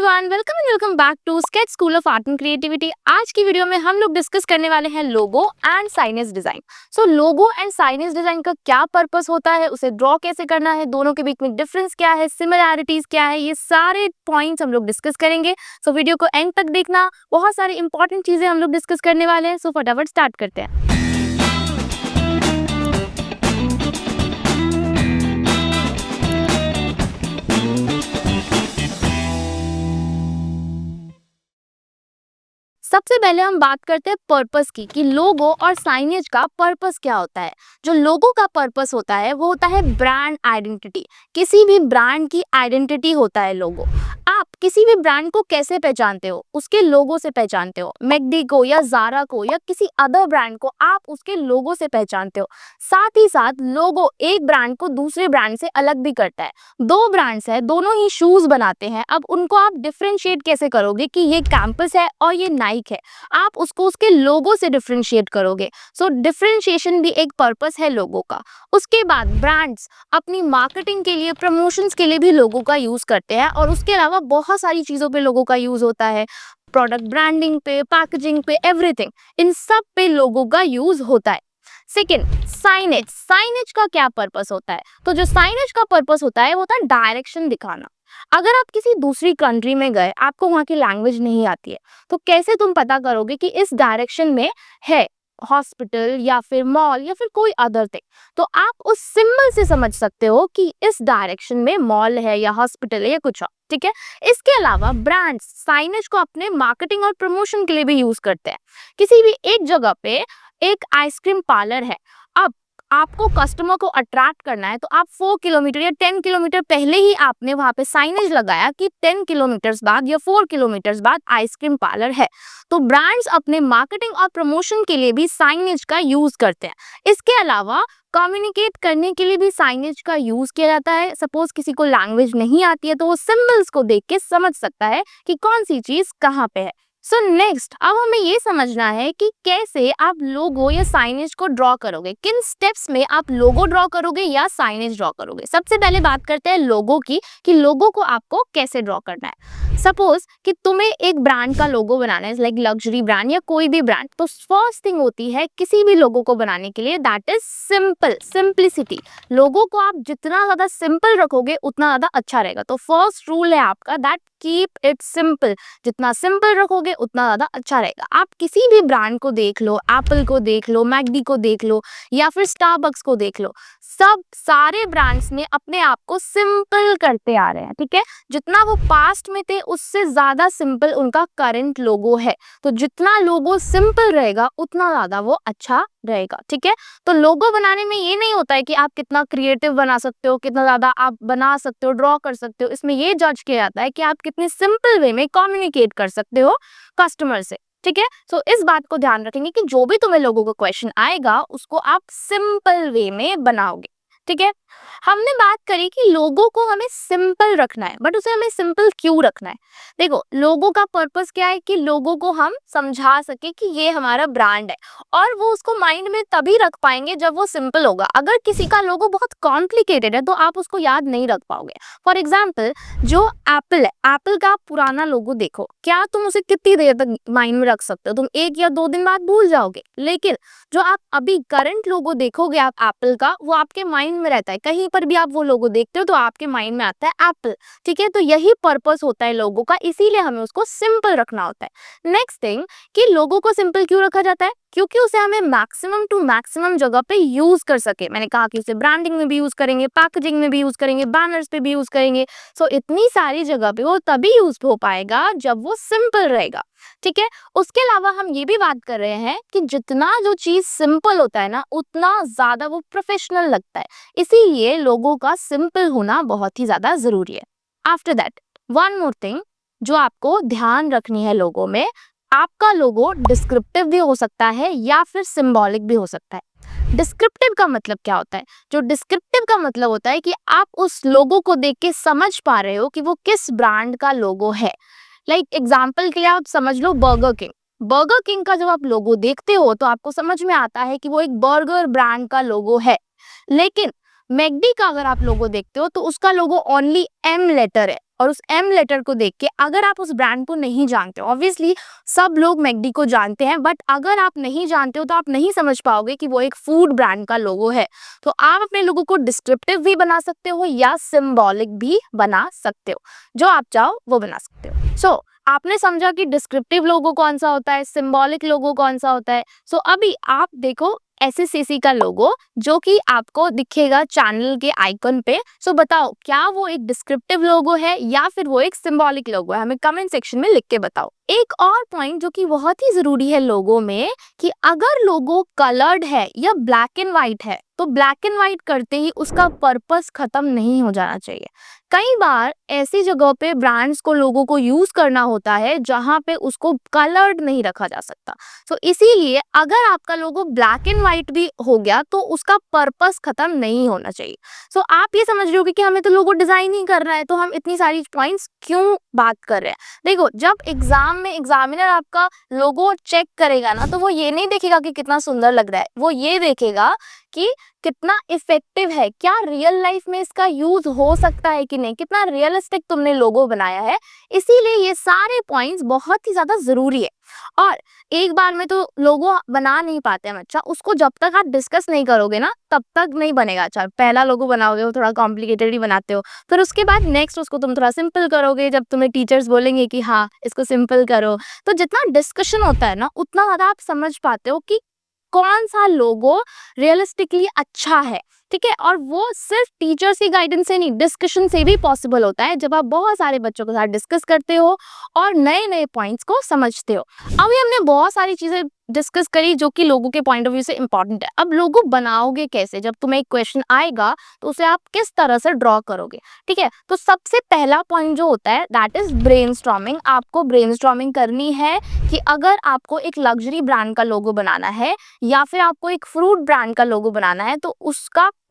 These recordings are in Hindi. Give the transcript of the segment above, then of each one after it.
Everyone, welcome back to sketch school of art and creativity. आज की वीडियो में हम लोग डिस्कस करने वाले हैं logo and signage design. So logo and signage design का क्या पर्पस होता है, उसे ड्रॉ कैसे करना है, दोनों के बीच में डिफरेंस क्या है, सिमिलैरिटीज क्या है, ये सारे पॉइंट्स हम लोग डिस्कस करेंगे। सो वीडियो को एंड तक देखना, बहुत सारी इंपॉर्टेंट चीजें हम लोग डिस्कस करने वाले हैं। सो फटाफट स्टार्ट करते हैं। सबसे पहले हम बात करते हैं पर्पस की, कि लोगो और साइनेज का पर्पस क्या होता है। जो लोगो का पर्पस होता है वो होता है ब्रांड आइडेंटिटी। किसी भी ब्रांड की आइडेंटिटी होता है लोगो। आप किसी भी ब्रांड को कैसे पहचानते हो? उसके लोगो से पहचानते हो। मैकडी को या ज़ारा को या किसी अदर ब्रांड को आप उसके लोगो से पहचानते हो। साथ ही साथ लोगो एक ब्रांड को दूसरे ब्रांड से अलग भी करता है। दो ब्रांड्स है, दोनों ही शूज बनाते हैं, अब उनको आप डिफरेंशिएट कैसे करोगे कि ये कैंपस है और ये नाइक है? आप उसको उसके लोगो से डिफरेंशिएट करोगे। सो डिफरेंशिएशन भी एक पर्पस है लोगो का। उसके बाद ब्रांड्स अपनी मार्केटिंग के लिए, प्रमोशंस के लिए भी लोगो का यूज करते हैं, और उसके अलावा बहुत सारी चीजों पे लोगो का यूज होता है। प्रोडक्ट ब्रांडिंग पे, पैकेजिंग पे, एवरीथिंग, इन सब पे लोगो का यूज होता है। Second, signage. साइनेज का क्या पर्पस होता है? तो जो साइनेज का पर्पस होता है वो होता है डायरेक्शन दिखाना। अगर आप किसी दूसरी कंट्री में गए, आपको वहाँ की लैंग्वेज नहीं आती है, तो कैसे तुम पता करोगे कि इस डायरेक्शन में है हॉस्पिटल या फिर मॉल या फिर कोई अदर थिंग? तो आप उस सिंबल से समझ सकते हो कि इस डायरेक्शन में मॉल है या हॉस्पिटल है या कुछ और। ठीक है। इसके अलावा ब्रांड्स साइनेज को अपने मार्केटिंग और प्रमोशन के लिए भी यूज करते हैं। किसी भी एक जगह पे एक आइसक्रीम पार्लर है, अब आपको कस्टमर को अट्रैक्ट करना है, तो आप 4 किलोमीटर या 10 किलोमीटर पहले ही आपने वहां पे साइनेज लगाया कि 10 किलोमीटर बाद या 4 किलोमीटर बाद आइसक्रीम पार्लर है। तो ब्रांड्स अपने मार्केटिंग और प्रमोशन के लिए भी साइनेज का यूज करते हैं। इसके अलावा कम्युनिकेट करने के लिए भी साइनेज का यूज किया जाता है। सपोज किसी को लैंग्वेज नहीं आती है, तो वो सिंबल्स को देख के समझ सकता है कि कौन सी चीज कहाँ पे है। सो नेक्स्ट, अब हमें ये समझना है कि कैसे आप लोगो या साइनेज को ड्रॉ करोगे, किन स्टेप्स में आप लोगो ड्रॉ करोगे या साइनेज ड्रॉ करोगे। सबसे पहले बात करते हैं लोगो की, कि लोगो को आपको कैसे ड्रॉ करना है। सपोज कि तुम्हें एक ब्रांड का लोगो बनाना है, लाइक लग्जरी ब्रांड या कोई भी ब्रांड, तो फर्स्ट थिंग होती है किसी भी लोगो को बनाने के लिए, दैट इज सिंपल, सिंप्लिसिटी। लोगो को आप जितना ज्यादा सिंपल रखोगे उतना ज्यादा अच्छा रहेगा। तो फर्स्ट रूल है आपका, दैट कीप इट सिंपल। जितना सिंपल रखोगे उतना ज्यादा अच्छा रहेगा। आप किसी भी ब्रांड को देख लो, एप्पल को देख लो, मैकडी को देख लो या फिर स्टारबक्स को देख लो, सब सारे ब्रांड्स ने अपने आप को सिंपल करते आ रहे हैं। ठीक है। जितना वो पास्ट में थे उससे ज्यादा सिंपल उनका करंट लोगो है। तो जितना लोगो सिंपल रहेगा उतना ज्यादा वो अच्छा रहेगा। ठीक है। तो लोगो बनाने में ये नहीं होता है कि आप कितना क्रिएटिव बना सकते हो, कितना ज्यादा आप बना सकते हो, ड्रॉ कर सकते हो। इसमें ये जज किया जाता है कि आप कितने सिंपल वे में कम्युनिकेट कर सकते हो कस्टमर से। ठीक है। सो इस बात को ध्यान रखेंगे कि जो भी तुम्हें लोगों का क्वेश्चन आएगा उसको आप सिंपल वे में बनाओगे। ठीक है। हमने बात करी कि लोगो को हमें सिंपल रखना है, बट उसे हमें सिंपल क्यों रखना है? देखो, लोगो का पर्पस क्या है कि लोगों को हम समझा सके कि ये हमारा ब्रांड है, और वो उसको माइंड में तभी रख पाएंगे जब वो सिंपल होगा। अगर किसी का लोगो बहुत कॉम्प्लिकेटेड है तो आप उसको याद नहीं रख पाओगे। फॉर एग्जाम्पल, जो एप्पल है, एप्पल का पुराना लोगो देखो, क्या तुम उसे कितनी देर तक माइंड में रख सकते हो? तुम 1 या 2 दिन बाद भूल जाओगे। लेकिन जो आप अभी करंट लोगो देखोगे आप एप्पल का, वो आपके माइंड में रहता है। कहीं पर भी आप वो लोगो देखते हो तो आपके माइंड में आता है एप्पल। ठीक है। तो यही पर्पस होता है लोगो का, इसीलिए हमें उसको सिंपल रखना होता है। नेक्स्ट थिंग, कि लोगो को सिंपल क्यों रखा जाता है? क्योंकि उसे हमें मैक्सिमम टू मैक्सिमम जगह पे यूज कर सके। मैंने कहा कि उसे ब्रांडिंग में भी यूज करेंगे, पैकेजिंग में भी यूज करेंगे, बैनर्स पे भी यूज करेंगे। सो इतनी सारी जगह पे वो तभी यूज हो पाएगा जब वो सिंपल रहेगा। ठीक है। उसके अलावा हम ये भी बात कर रहे हैं कि जितना जो चीज सिंपल होता है ना, उतना ज्यादा वो प्रोफेशनल लगता है। इसीलिए लोगों का सिंपल होना बहुत ही ज्यादा जरूरी है। After that, one more thing जो आपको ध्यान रखनी है लोगों में, आपका लोगो डिस्क्रिप्टिव भी हो सकता है या फिर सिंबॉलिक भी हो सकता है। डिस्क्रिप्टिव का मतलब क्या होता है? जो डिस्क्रिप्टिव का मतलब होता है कि आप उस लोगो को देख के समझ पा रहे हो कि वो किस ब्रांड का लोगो है। लाइक एग्जाम्पल के लिए आप समझ लो बर्गर किंग। बर्गर किंग का जब आप लोगो देखते हो तो आपको समझ में आता है कि वो एक बर्गर ब्रांड का लोगो है। लेकिन मैकडी का अगर आप लोगो देखते हो तो उसका लोगो ओनली एम लेटर है, और उस एम लेटर को देख के अगर आप उस ब्रांड को नहीं जानते हो, ऑब्वियसली सब लोग मैकडी को जानते हैं, बट अगर आप नहीं जानते हो तो आप नहीं समझ पाओगे कि वो एक फूड ब्रांड का लोगो है। तो आप अपने लोगों को डिस्क्रिप्टिव भी बना सकते हो या सिंबॉलिक भी बना सकते हो, जो आप चाहो वो बना सकते हो। सो आपने समझा कि डिस्क्रिप्टिव लोगो कौन सा होता है, सिंबॉलिक लोगो कौन सा होता है। सो अभी आप देखो एसएससीसी का लोगो जो कि आपको दिखेगा चैनल के आइकन पे। सो बताओ क्या वो एक डिस्क्रिप्टिव लोगो है या फिर वो एक सिंबॉलिक लोगो है, हमें कमेंट सेक्शन में लिख के बताओ। एक और पॉइंट जो कि बहुत ही जरूरी है लोगो में, कि अगर लोगो कलर्ड है या ब्लैक एंड व्हाइट है तो ब्लैक एंड व्हाइट करते ही उसका पर्पस खत्म नहीं हो जाना चाहिए। कई बार ऐसी जगह पे ब्रांड्स को लोगों को यूज करना होता है जहां पे उसको कलर्ड नहीं रखा जा सकता। तो इसीलिए अगर आपका लोगो ब्लैक एंड व्हाइट भी हो गया तो उसका पर्पस खत्म नहीं होना चाहिए। सो आप ये समझ रहे हो कि हमें तो लोगो डिजाइन ही करना है, तो हम इतनी सारी पॉइंट्स क्यों बात कर रहे हैं। देखो जब एग्जाम में एग्जामिनर आपका लोगो चेक करेगा ना, तो वो ये नहीं देखेगा कि कितना सुंदर लग रहा है, वो ये देखेगा कि कितना इफेक्टिव है, क्या रियल लाइफ में इसका यूज हो सकता है कि नहीं, कितना रियलिस्टिक तुमने लोगो बनाया है। इसीलिए ये सारे पॉइंट्स बहुत ही ज्यादा जरूरी है। और एक बार में तो लोगो बना नहीं पाते हम अच्छा, उसको जब तक आप डिस्कस नहीं करोगे ना तब तक नहीं बनेगा अच्छा। पहला लोगो बनाओगे वो थोड़ा कॉम्प्लिकेटेड ही बनाते हो, फिर उसके बाद नेक्स्ट उसको तुम थोड़ा सिंपल करोगे, जब तुम्हें टीचर्स बोलेंगे कि हाँ इसको सिंपल करो। तो जितना डिस्कशन होता है ना उतना ज्यादा आप समझ पाते हो कि कौन सा लोगो रियलिस्टिकली अच्छा है, ठीक है। और वो सिर्फ टीचर्स की गाइडेंस से नहीं, डिस्कशन से भी पॉसिबल होता है, जब आप बहुत सारे बच्चों के साथ डिस्कस करते हो और नए नए पॉइंट्स को समझते हो। अभी हमने बहुत सारी चीजें डिस्कस करी जो कि लोगों के पॉइंट ऑफ व्यू से इंपॉर्टेंट है। अब लोगो बनाओगे कैसे, जब तुम्हें एक क्वेश्चन आएगा तो उसे आप किस तरह से ड्रॉ करोगे, ठीक है। तो सबसे पहला पॉइंट जो होता है दैट इज ब्रेनस्टॉर्मिंग। आपको ब्रेनस्टॉर्मिंग करनी है कि अगर आपको एक लग्जरी ब्रांड का लोगो बनाना है या फिर आपको एक फ्रूट ब्रांड का लोगो बनाना है, तो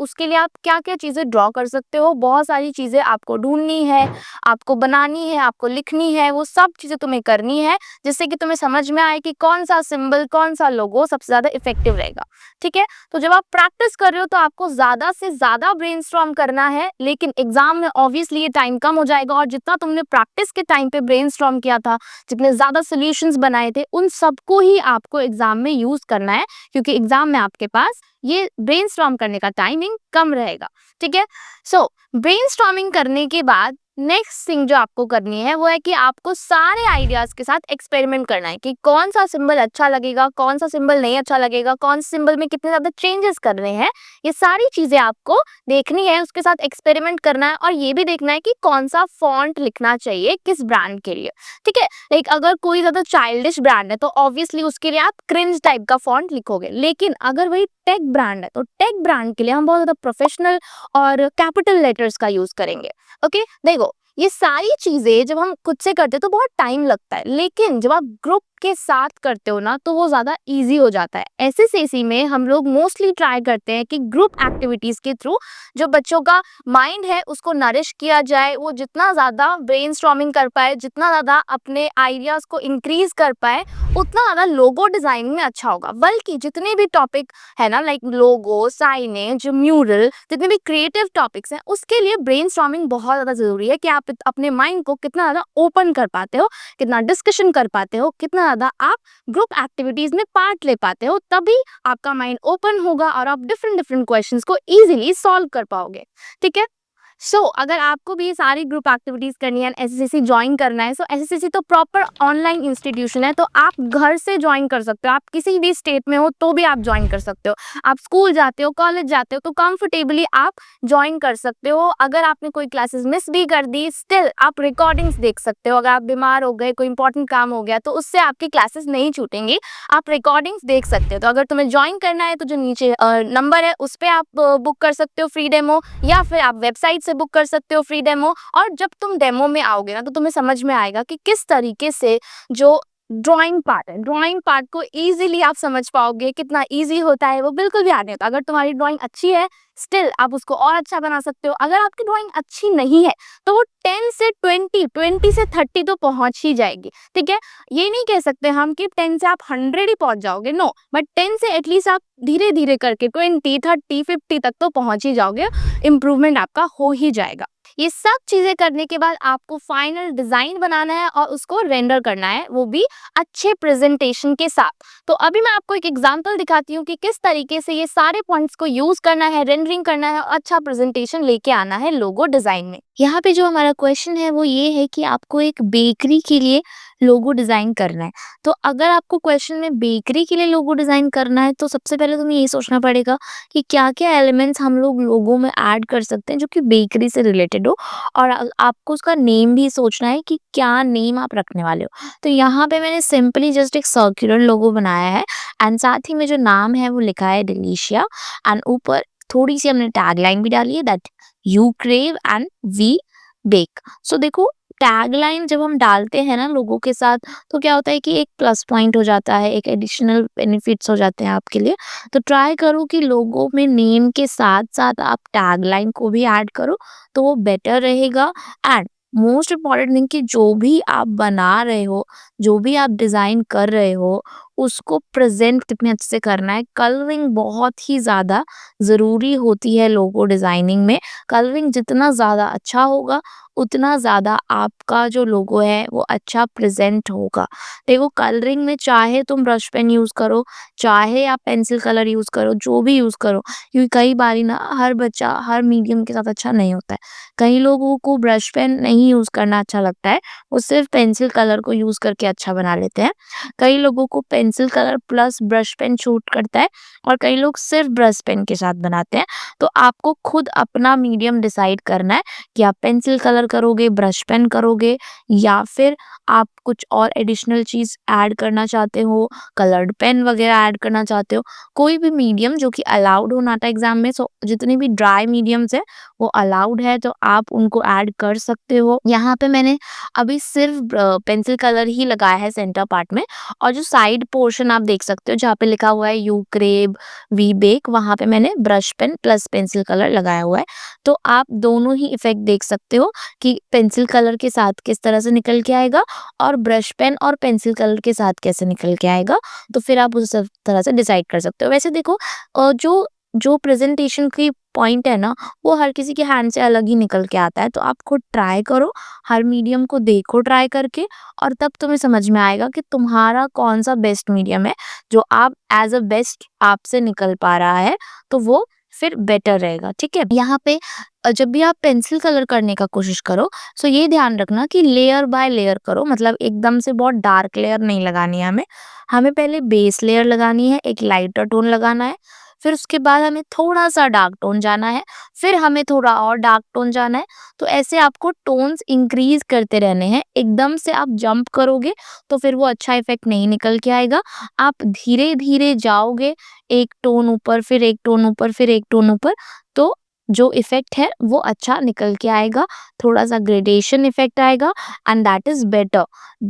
उसके लिए आप क्या क्या चीजें ड्रॉ कर सकते हो। बहुत सारी चीजें आपको ढूंढनी है, आपको बनानी है, आपको लिखनी है, वो सब चीजें तुम्हें करनी है जिससे कि तुम्हें समझ में आए कि कौन सा सिंबल, कौन सा लोगो सबसे ज्यादा इफेक्टिव रहेगा, ठीक है। तो जब आप प्रैक्टिस कर रहे हो तो आपको ज्यादा से ज्यादा ब्रेनस्टॉर्म करना है, लेकिन एग्जाम में ऑब्वियसली ये टाइम कम हो जाएगा और जितना तुमने प्रैक्टिस के टाइम पे ब्रेनस्टॉर्म किया था, जितने ज्यादा सॉल्यूशंस बनाए थे, उन सबको ही आपको एग्जाम में यूज करना है, क्योंकि एग्जाम में आपके पास ये ब्रेनस्टॉर्म करने का टाइमिंग कम रहेगा, ठीक है। सो ब्रेनस्टॉर्मिंग करने के बाद नेक्स्ट थिंग जो आपको करनी है वो है कि आपको सारे आइडियाज के साथ एक्सपेरिमेंट करना है कि कौन सा सिंबल अच्छा लगेगा, कौन सा सिंबल नहीं अच्छा लगेगा, कौन सा सिंबल में कितने ज्यादा चेंजेस करने हैं। ये सारी चीजें आपको देखनी है, उसके साथ एक्सपेरिमेंट करना है और ये भी देखना है कि कौन सा फॉन्ट लिखना चाहिए किस ब्रांड के लिए, ठीक है। लाइक अगर कोई ज्यादा चाइल्डिश ब्रांड है तो ऑब्वियसली उसके लिए आप क्रिंज टाइप का फॉन्ट लिखोगे, लेकिन अगर वही टेक ब्रांड है तो टेक ब्रांड के लिए हम बहुत ज्यादा प्रोफेशनल और कैपिटल लेटर्स का यूज करेंगे। ओके देखो ये सारी चीजें जब हम खुद से करते हैं तो बहुत टाइम लगता है, लेकिन जब आप ग्रुप के साथ करते हो ना तो वो ज्यादा इजी हो जाता है। एसएससीसी में हम लोग मोस्टली ट्राई करते हैं कि ग्रुप एक्टिविटीज के थ्रू जो बच्चों का माइंड है उसको नरिश किया जाए, वो जितना ज्यादा ब्रेनस्टॉर्मिंग कर पाए, जितना ज्यादा अपने आइडियाज को इंक्रीज कर पाए, उतना ज्यादा लोगो डिजाइनिंग में अच्छा होगा। बल्कि जितने भी टॉपिक है ना, लाइक लोगो, साइनेज, म्यूरल, जितने भी क्रिएटिव टॉपिक्स हैं, उसके लिए ब्रेनस्टॉर्मिंग बहुत ज्यादा जरूरी है कि आप अपने माइंड को कितना ज्यादा ओपन कर पाते हो, कितना डिस्कशन कर पाते हो, कितना ज्यादा आप ग्रुप एक्टिविटीज में पार्ट ले पाते हो, तभी आपका माइंड ओपन होगा और आप डिफरेंट डिफरेंट क्वेश्चंस को इजीली सॉल्व कर पाओगे, ठीक है। अगर आपको भी ये सारी ग्रुप एक्टिविटीज करनी है, एसएससीसी ज्वाइन करना है, एसएससीसी तो प्रॉपर ऑनलाइन इंस्टीट्यूशन है, तो आप घर से ज्वाइन कर सकते हो। आप किसी भी स्टेट में हो तो भी आप ज्वाइन कर सकते हो। आप स्कूल जाते हो, कॉलेज जाते हो तो कंफर्टेबली आप ज्वाइन कर सकते हो। अगर आपने कोई क्लासेस मिस भी कर दी, स्टिल आप रिकॉर्डिंग्स देख सकते हो। अगर आप बीमार हो गए, कोई इंपॉर्टेंट काम हो गया, तो उससे आपकी क्लासेस नहीं छूटेंगी, आप रिकॉर्डिंग्स देख सकते हो। तो अगर तुम्हें ज्वाइन करना है तो जो नीचे नंबर है उस पर आप बुक कर सकते हो फ्री डेमो, या फिर आप वेबसाइट से बुक कर सकते हो फ्री डेमो। और जब तुम डेमो में आओगे ना तो तुम्हें समझ में आएगा कि किस तरीके से जो ड्राइंग पार्ट है, ड्राइंग पार्ट को इजीली आप समझ पाओगे। कितना इजी होता है वो बिल्कुल भी याद नहीं होता। अगर तुम्हारी ड्राइंग अच्छी है, स्टिल आप उसको और अच्छा बना सकते हो। अगर आपकी ड्राइंग अच्छी नहीं है तो वो 10 से 20, 20 से 30 तो पहुंच ही जाएगी, ठीक है। ये नहीं कह सकते हम कि 10 से आप 100 ही पहुंच जाओगे, नो, बट 10 से एटलीस्ट आप धीरे धीरे करके 20, 30, 50 तक तो पहुंच ही जाओगे, इम्प्रूवमेंट आपका हो ही जाएगा। ये सब चीज़ें करने के बाद आपको फाइनल डिज़ाइन बनाना है और उसको रेंडर करना है, वो भी अच्छे प्रेज़ेंटेशन के साथ। तो अभी मैं आपको एक एग्ज़ाम्पल दिखाती हूँ कि किस तरीके से ये सारे पॉइंट्स को यूज़ करना है, रेंडरिंग करना है और अच्छा प्रेज़ेंटेशन लेके आना है लोगो डिज़ाइन में। यहाँ पे जो हमारा क्वेश्चन है वो ये है कि आपको एक बेकरी के लिए लोगो डिज़ाइन करना है। तो अगर आपको क्वेश्चन में बेकरी के लिए लोगो डिज़ाइन करना है, तो सबसे पहले तुम्हें ये सोचना पड़ेगा कि क्या-क्या एलिमेंट्स हम लोग लोगो में ऐड कर सकते हैं जो कि बेकरी से रिलेटेड हो, और आपको उसका नेम भी सोचना है कि क्या नेम आप रखने वाले हो। तो यहाँ पे मैंने सिंपली जस्ट एक सर्कुलर लोगो बनाया है एंड साथ ही में जो नाम है वो लिखा है डिलीशिया, एंड ऊपर थोड़ी-सी हमने टैगलाइन भी डाली है that you crave and we bake. So देखो, टैगलाइन जब हम डालते हैं ना लोगों के साथ, तो क्या होता है कि एक प्लस पॉइंट हो जाता है, एक एडिशनल बेनिफिट्स हो जाते हैं आपके लिए। तो ट्राई करो कि लोगों में नेम के साथ-साथ आप टैगलाइन को भी ऐड करो, तो वो बेटर रहेगा। एंड मोस्ट इम्पोर्टेंट थिंग कि जो भी आप बना रहे हो, जो भी आप डिज़ाइन कर रहे हो, उसको प्रेज़ेंट कितने अच्छे से करना है। कलरिंग बहुत ही ज़्यादा ज़रूरी होती है लोगो डिज़ाइनिंग में। कलरिंग जितना ज़्यादा अच्छा होगा, उतना ज़्यादा आपका जो लोगो है वो अच्छा प्रेज़ेंट होगा। देखो, कलरिंग में चाहे तुम ब्रश पेन यूज़ करो, चाहे आप पेंसिल कलर यूज़ करो, जो भी यूज़ करो, क्योंकि कई बारी ना हर बच्चा हर मीडियम के साथ अच्छा नहीं होता है। कई लोगों को ब्रश पेन नहीं यूज़ करना अच्छा लगता है, वो सिर्फ़ पेंसिल कलर को यूज़ करके अच्छा बना लेते हैं। कई लोगों को pencil colour plus brush pen suit करता है और कई लोग सिर्फ़ ब्रश पेन के साथ बनाते हैं। तो आपको खुद अपना मीडियम डिसाइड करना है कि आप पेंसिल कलर करोगे, ब्रश पेन करोगे, या फिर आप कुछ और एडिशनल चीज़ ऐड करना चाहते हो, कलर्ड पेन वगैरह ऐड करना चाहते हो। कोई भी मीडियम जो कि अलाउड हो नाटा एग्ज़ाम में, सो जितने भी ड्राई मीडियम्स हैं वो अलाउड है, तो आप उनको ऐड कर सकते हो। यहाँ पे मैंने अभी सिर्फ़ पेंसिल कलर ही लगाया है सेंटर पार्ट में, और जो साइड पोर्शन आप देख सकते हो जहाँ पे लिखा हुआ है यू क्रेव वी बेक, वहाँ पे मैंने brush pen plus pencil colour लगाया हुआ है। तो आप दोनों ही इफ़ेक्ट देख सकते हो कि पेंसिल कलर के साथ किस तरह से निकल के आएगा और ब्रश पेन और पेंसिल कलर के साथ कैसे निकल के आएगा। तो फिर आप उस तरह से डिसाइड कर सकते हो। वैसे देखो, जो जो प्रेज़ेंटेशन की पॉइंट है ना, वो हर किसी के हैंड से अलग ही निकल के आता है। तो आप खुद ट्राई करो, हर मीडियम को देखो ट्राई करके, और तब तुम्हें समझ में आएगा कि तुम्हारा कौन-सा बेस्ट मीडियम है, जो आप एज़ अ बेस्ट आपसे निकल पा रहा है, तो वो फिर बेटर रहेगा, ठीक है? यहाँ पे जब भी आप पेंसिल कलर करने का कोशिश करो, सो ये ध्यान रखना कि लेयर बाय लेयर करो, मतलब एकदम से बहुत डार्क लेयर नहीं लगानी है हमें। हमें पहले बेस लेयर लगानी है, एक लाइटर टोन लगाना है, फिर उसके बाद हमें थोड़ा-सा डार्क टोन जाना है, फिर हमें थोड़ा और डार्क टोन जाना है। तो ऐसे आपको टोन्स इंक्रीज़ करते रहने हैं। एकदम से आप जंप करोगे तो फिर वो अच्छा इफ़ेक्ट नहीं निकल के आएगा। आप धीरे-धीरे जाओगे, एक टोन ऊपर, फिर एक टोन ऊपर, फिर एक टोन ऊपर, तो जो इफ़ेक्ट है वो अच्छा निकल के आएगा। थोड़ा-सा ग्रेडेशन इफ़ेक्ट आएगा and that is better.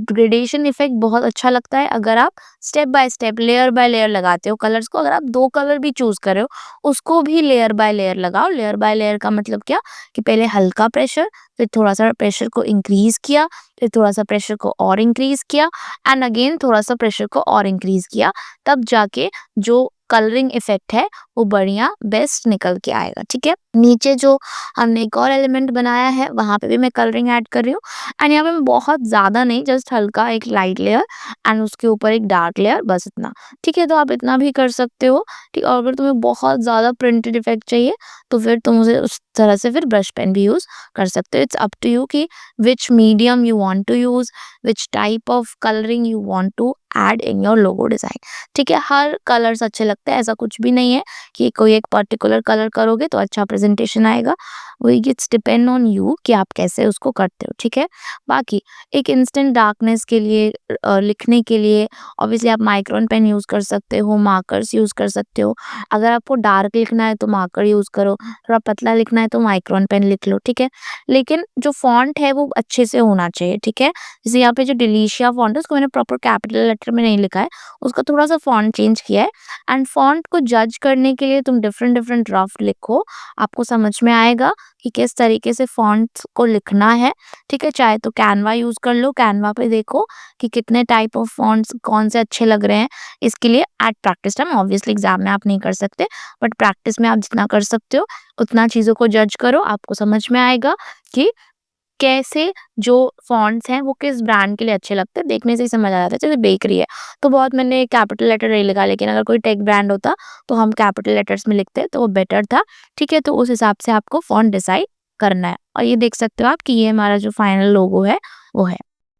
Gradation effect बहुत अच्छा लगता है अगर आप step by step, layer by layer लगाते हो कलर्स को। अगर आप 2 कलर भी चूज़ कर रहे हो, उसको भी लेयर बाय लेयर लगाओ। लेयर बाय लेयर का मतलब क्या, कि पहले हल्का प्रेशर, फिर थोड़ा-सा प्रेशर को इंक्रीज़ किया, फिर थोड़ा-सा प्रेशर को और इंक्रीज़ किया, एंड अगेन थोड़ा-सा प्रेशर को और इंक्रीज़ किया। तब जाके जो कलरिंग इफ़ेक्ट है वो बढ़िया बेस्ट निकल के आएगा, ठीक है? नीचे जो हमने एक और एलिमेंट बनाया है, वहाँ पे भी मैं कलरिंग ऐड कर रही हूँ, एंड यहाँ पे मैं बहुत ज़्यादा नहीं, जस्ट हल्का एक लाइट लेयर एंड उसके ऊपर एक डार्क लेयर, बस इतना, ठीक है? तो आप इतना भी कर सकते हो, ठीक। और अगर तुम्हें बहुत ज़्यादा प्रिंटेड इफ़ेक्ट चाहिए, तो फिर तुम उसे उस तरह से फिर ब्रश पेन भी यूज़ कर सकते हो। इट्स अप टू यू कि which medium you want to use, which type of colouring you want to add in your logo design, ठीक है? हर कलर्स अच्छे लगते हैं, ऐसा कुछ भी नहीं है कि कोई एक पर्टिकुलर कलर करोगे तो अच्छा प्रेजेंटेशन आएगा। वो इट्स डिपेंड ऑन यू कि आप कैसे उसको करते हो, ठीक है? बाकी एक इंस्टेंट डार्कनेस के लिए, लिखने के लिए ऑब्वियसली आप माइक्रोन पेन यूज़ कर सकते हो, मार्कर्स यूज़ कर सकते हो। अगर आपको डार्क लिखना है तो मार्कर यूज़ करो, थोड़ा पतला लिखना है तो माइक्रोन पेन लिख लो, ठीक है? लेकिन जो फ़ॉन्ट है वो अच्छे से होना चाहिए, ठीक है? जैसे यहाँ पे जो डिलीशिया फ़ॉन्ट है उसको मैंने प्रॉपर कैपिटल लेटर चैप्टर में नहीं लिखा है, उसका थोड़ा-सा फ़ॉन्ट चेंज किया है एंड फ़ॉन्ट को जज करने के लिए तुम डिफरेंट डिफरेंट रफ लिखो, आपको समझ में आएगा कि किस तरीके से फ़ॉन्ट्स को लिखना है, ठीक है? चाहे तो कैनवा यूज़ कर लो, कैनवा पे देखो कि कितने टाइप ऑफ फ़ॉन्ट्स कौन से अच्छे लग रहे हैं। इसके लिए at practice time, obviously exam में आप नहीं कर सकते, बट प्रैक्टिस में आप जितना कर सकते हो, उतना चीज़ों को जज करो, आपको समझ में आएगा कि कैसे जो फ़ॉन्ट्स हैं वो किस ब्रांड के लिए अच्छे लगते हैं, देखने से ही समझ आ जाता है। जैसे बेकरी है, तो बहुत मैंने कैपिटल लेटर नहीं लिखा, लेकिन अगर कोई टेक ब्रांड होता तो हम कैपिटल लेटर्स में लिखते तो वो बेटर था, ठीक है? तो उस हिसाब से आपको फ़ॉन्ट डिसाइड करना है और ये देख सकते हो आप कि ये हमारा जो फाइनल लोगो है वो है।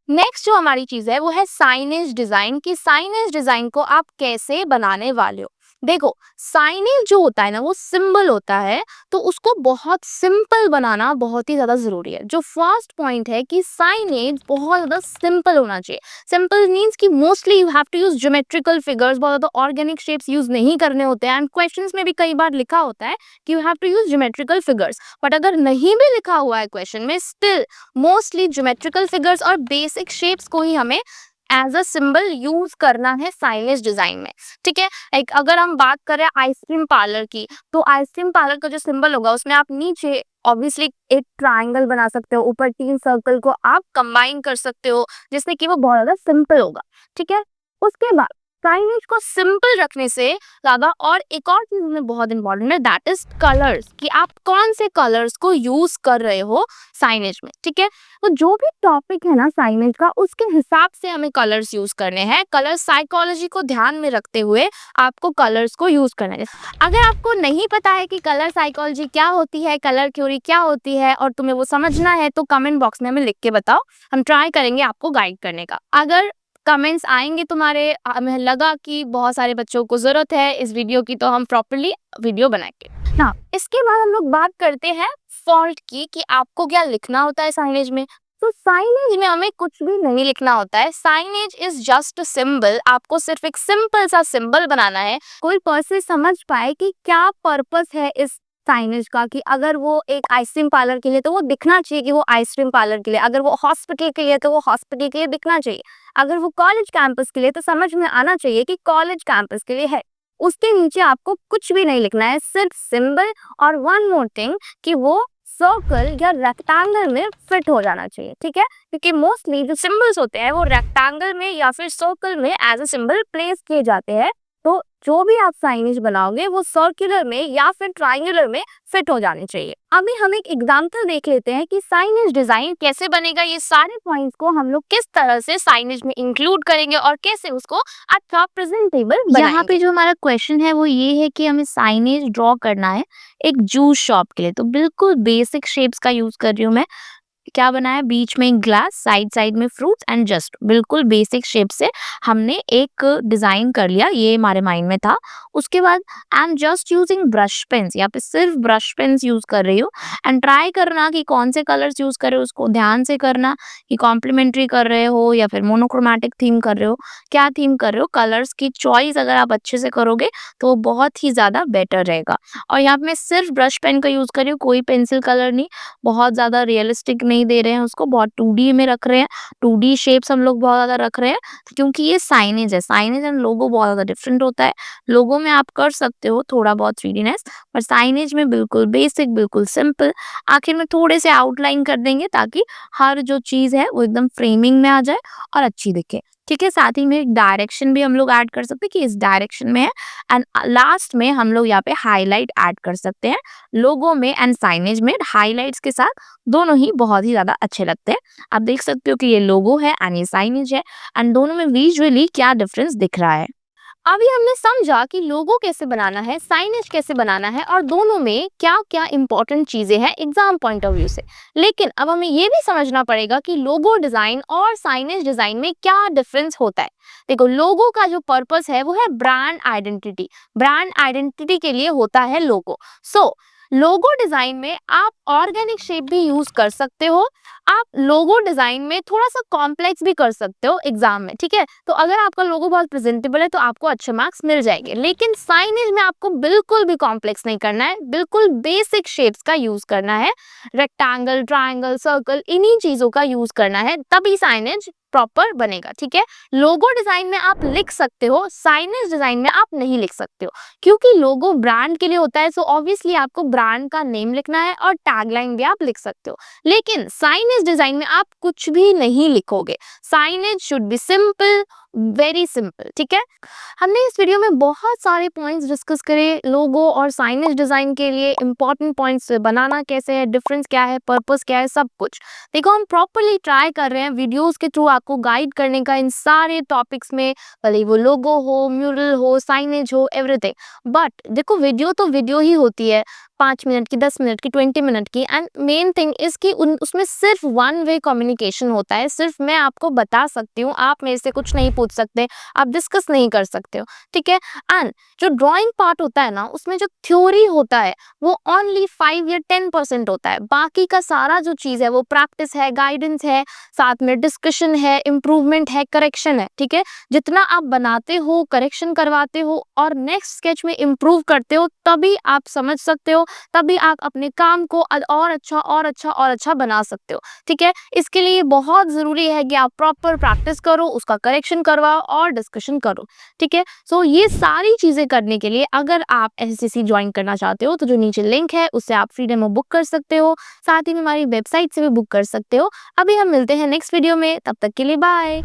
नेक्स्ट जो हमारी चीज़ है वो है साइनेज डिज़ाइन, कि साइनेज डिज़ाइन को आप कैसे बनाने वाले हो। देखो, साइनेज जो होता है ना वो सिंबल होता है, तो उसको बहुत सिंपल बनाना बहुत ही ज़्यादा ज़रूरी है। जो फर्स्ट पॉइंट है कि साइनेज बहुत ज़्यादा सिंपल होना चाहिए। सिंपल मीन्स कि mostly you have to use geometrical figures, बहुत ज़्यादा ऑर्गेनिक शेप्स यूज़ नहीं करने होते हैं एंड क्वेश्चंस में भी कई बार लिखा होता है कि you have to use geometrical figures, but अगर नहीं भी लिखा हुआ है क्वेश्चन में, स्टिल मोस्टली ज्योमेट्रिकल फिगर्स और बेसिक शेप्स को ही हमें एज अ सिंबल यूज करना है साइनेज डिजाइन में, ठीक है? लाइक अगर हम बात करें आइसक्रीम पार्लर की, तो आइसक्रीम पार्लर का जो सिंबल होगा उसमें आप नीचे ऑब्वियसली एक ट्राइंगल बना सकते हो, ऊपर 3 सर्कल को आप कंबाइन कर सकते हो, जिससे कि वो बहुत ज्यादा सिंपल होगा, ठीक है? उसके बाद साइनेज को सिंपल रखने से ज्यादा और एक और चीज में बहुत इंपॉर्टेंट है, दैट इज कलर्स, कि आप कौन से कलर्स को यूज कर रहे हो साइनेज में, ठीक है? तो जो भी टॉपिक है ना साइनेज का, उसके हिसाब से हमें कलर्स यूज करने हैं। कलर साइकोलॉजी को ध्यान में रखते हुए आपको कलर्स को यूज करना है। अगर आपको नहीं पता है कि कलर साइकोलॉजी क्या होती है, कलर थ्योरी क्या होती है, और तुम्हें वो समझना है, तो कमेंट बॉक्स में हमें लिख के बताओ, हम ट्राई करेंगे आपको गाइड करने का। अगर कमेंट्स आएंगे तुम्हारे, हमें लगा कि बहुत सारे बच्चों को जरूरत है इस वीडियो की, तो हम प्रॉपरली वीडियो बनाएंगे ना। इसके बाद हम लोग बात करते हैं फॉन्ट की, कि आपको क्या लिखना होता है साइनेज में। तो साइनेज में हमें कुछ भी नहीं लिखना होता है, साइनेज इज जस्ट सिंबल। आपको सिर्फ एक सिंपल सा सिंबल बनाना है, कोई पर्सन समझ पाए कि क्या पर्पस है इस साइनेज का, कि अगर वो एक आइसक्रीम पार्लर के लिए तो वो दिखना चाहिए कि वो आइसक्रीम पार्लर के लिए, अगर वो हॉस्पिटल के लिए तो वो हॉस्पिटल के लिए दिखना चाहिए, अगर वो कॉलेज कैंपस के लिए तो समझ में आना चाहिए कि कॉलेज कैंपस के लिए है। उसके नीचे आपको कुछ भी नहीं लिखना है, सिर्फ सिंबल। और वन मोर थिंग, कि वो सर्कल या रेक्टेंगल में फिट हो जाना चाहिए, ठीक है? क्योंकि मोस्टली जो सिंबल्स होते हैं वो रेक्टेंगल में या फिर सर्कल में एज अ सिंबल प्लेस किए जाते हैं, तो जो भी आप साइनेज बनाओगे वो सर्कुलर में या फिर ट्राइंगुलर में फिट हो जाने चाहिए। अभी हम एक एग्जांपल देख लेते हैं कि साइनेज डिजाइन कैसे बनेगा। ये सारे पॉइंट्स को हम लोग किस तरह से साइनेज में इंक्लूड करेंगे और कैसे उसको अच्छा प्रेजेंटेबल बनाएंगे। यहाँ पे जो हमारा क्वेश्चन है वो ये है कि हमें साइनेज ड्रॉ करना है एक जूस शॉप के लिए, तो बिल्कुल बेसिक शेप्स का यूज कर रही हूँ मैं। क्या बनाया, बीच में एक ग्लास, साइड साइड में फ्रूट्स एंड जस्ट बिल्कुल बेसिक शेप से हमने एक डिजाइन कर लिया, ये हमारे माइंड में था। उसके बाद I am just using brush pens, यहाँ पे सिर्फ ब्रश पेन्स यूज कर रही हूँ। एंड ट्राई करना कि कौन से कलर्स यूज कर रहे हो, उसको ध्यान से करना कि कॉम्प्लीमेंट्री कर रहे हो या फिर मोनोक्रोमैटिक थीम कर रहे हो, क्या थीम कर रहे हो। कलर्स की चॉइस अगर आप अच्छे से करोगे तो वो बहुत ही ज्यादा बेटर रहेगा। और यहाँ पे मैं सिर्फ ब्रश पेन का यूज कर रही हूँ, कोई पेंसिल कलर नहीं, बहुत ज्यादा रियलिस्टिक नहीं दे रहे हैं उसको, बहुत 2D में रख रहे हैं, 2D शेप्स हम लोग बहुत ज्यादा रख रहे हैं, क्योंकि ये साइनेज है। साइनेज एंड लोगो बहुत ज्यादा डिफरेंट होता है। लोगो में आप कर सकते हो थोड़ा बहुत 3Dनेस, पर साइनेज में बिल्कुल बेसिक, बिल्कुल सिंपल। आखिर में थोड़े से आउटलाइन कर देंगे ताकि हर जो चीज है वो एकदम फ्रेमिंग में आ जाए और अच्छी दिखे, ठीक है? साथ ही में एक डायरेक्शन भी हम लोग ऐड कर सकते हैं कि इस डायरेक्शन में है। एंड लास्ट में हम लोग यहाँ पे हाईलाइट ऐड कर सकते हैं। लोगो में एंड साइनेज में हाईलाइट्स के साथ दोनों ही बहुत ही ज्यादा अच्छे लगते हैं। आप देख सकते हो कि ये लोगो है एंड ये साइनेज है, एंड दोनों में विजुअली क्या डिफरेंस दिख रहा है। अभी हमने समझा कि लोगो कैसे बनाना है, साइनेज कैसे बनाना है, और दोनों में क्या क्या इंपॉर्टेंट चीजें हैं एग्जाम पॉइंट ऑफ व्यू से। लेकिन अब हमें ये भी समझना पड़ेगा कि लोगो डिजाइन और साइनेज डिजाइन में क्या डिफरेंस होता है। देखो, लोगो का जो पर्पस है वो है ब्रांड आइडेंटिटी। ब्रांड आइडेंटिटी के लिए होता है लोगो। सो लोगो डिजाइन में आप ऑर्गेनिक शेप भी यूज कर सकते हो, आप लोगो डिजाइन में थोड़ा सा कॉम्प्लेक्स भी कर सकते हो एग्जाम में, ठीक है? तो अगर आपका लोगो बहुत प्रेजेंटेबल है तो आपको अच्छे मार्क्स मिल जाएंगे। लेकिन साइनेज में आपको बिल्कुल भी कॉम्प्लेक्स नहीं करना है, बिल्कुल बेसिक शेप्स का यूज करना है, रेक्टेंगल, ट्राइंगल, सर्कल, इन्हीं चीजों का यूज करना है, तभी साइनेज प्रॉपर बनेगा। ठीक है, लोगो डिजाइन में आप लिख सकते हो, साइनेज डिजाइन में आप नहीं लिख सकते हो, क्योंकि लोगो ब्रांड के लिए होता है। सो ऑब्वियसली आपको ब्रांड का नेम लिखना है और टैगलाइन भी आप लिख सकते हो, लेकिन साइनेज डिजाइन में आप कुछ भी नहीं लिखोगे। Signage should be simple, very simple. ठीक है, हमने इस वीडियो में बहुत सारे पॉइंट्स डिस्कस करे, लोगो और साइनेज डिजाइन के लिए इंपॉर्टेंट पॉइंट्स बनाना कैसे है, डिफरेंस क्या है, पर्पस क्या है, सब कुछ। देखो, हम प्रॉपरली ट्राई कर रहे हैं वीडियोस के थ्रू आपको गाइड करने का इन सारे टॉपिक्स में, भले वो लोगो हो, म्यूरल हो, साइनेज हो, एवरीथिंग। बट देखो, वीडियो तो वीडियो ही होती है, 5 मिनट की, 10 मिनट की, 20 मिनट की, एंड मेन थिंग इज कि उसमें सिर्फ वन वे कम्युनिकेशन होता है। सिर्फ मैं आपको बता सकती हूँ, आप मेरे से कुछ नहीं पूछ सकते, आप डिस्कस नहीं कर सकते हो। ठीक है, एंड जो ड्राइंग पार्ट होता है ना, उसमें जो थ्योरी होता है वो ओनली 5 या 10% होता है। बाकी का सारा जो चीज़ है वो प्रैक्टिस है, गाइडेंस है, साथ में डिस्कशन है, इम्प्रूवमेंट है, करेक्शन है। ठीक है, जितना आप बनाते हो, करेक्शन करवाते हो और नेक्स्ट स्केच में इम्प्रूव करते हो, तभी आप समझ सकते हो, तभी आप अपने काम को और अच्छा और अच्छा और अच्छा बना सकते हो। ठीक है, इसके लिए बहुत ज़रूरी है कि आप प्रॉपर प्रैक्टिस करो, उसका करेक्शन करवाओ और डिस्कशन करो। ठीक है, सो ये सारी चीज़ें करने के लिए अगर आप एसएससी ज्वाइन करना चाहते हो तो जो नीचे लिंक है उससे आप फ्री डेमो बुक कर सकते हो, साथ ही में हमारी वेबसाइट से भी बुक कर सकते हो। अभी हम मिलते हैं नेक्स्ट वीडियो में, तब तक के लिए बाय।